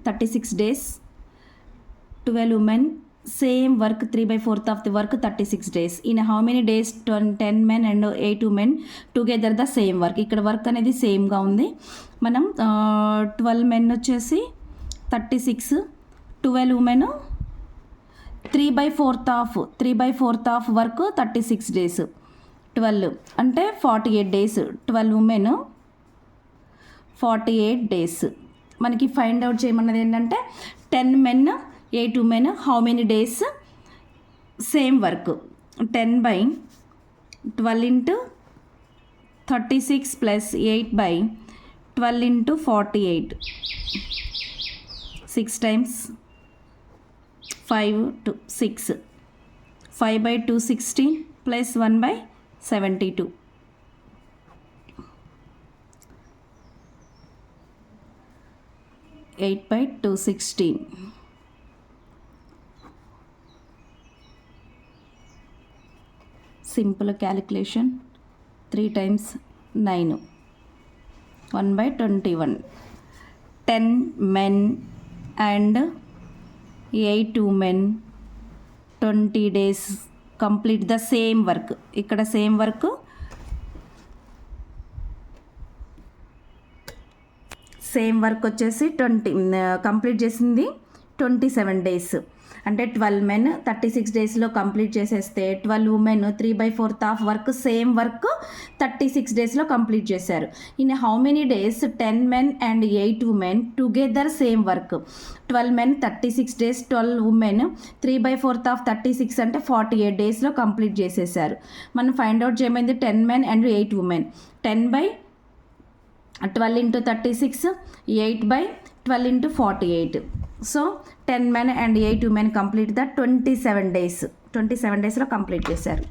36 days, 12 women, same work 3/4 of the work 36 days. In how many days 10 men and 8 women together the same work. ఇక్కడ work అనేది సేమ్గా ఉంది. మనం 12 men వచ్చేసి 36, 12 women 3/4 of work 36 days, 12 అంటే 48 days, 12 women 48 days. మనకి find out చేయమన్నది ఏంటంటే 10 men 8 women how many days same work. 10/12 into 36 plus 8/12 into 48, 6 times 5 to 6, 5/2 16 plus 1/72, 8/2 16. Simple calculation, 3 times 9, 1/21. 10 men and 8 women 20 days complete the same work. ఇక్కడ same work వచ్చేసి 20 complete చేసింది 27 days. అంటే 12 men 36 daysలో complete చేసేస్తే 12 women 3/4 of work same work 36 daysలో complete చేశారు. In how many days 10 men and 8 women together same work. 12 men 36 days, 12 women 3/4 of 36 అంటే 48 daysలో కంప్లీట్ చేసేసారు. మనం ఫైండ్ అవుట్ చేయమైంది 10 men and 8 women. 10/12 into 36, 8/12 into 48. So 10 men and 8 women complete the 27 days. 27 daysలో complete చేశారు.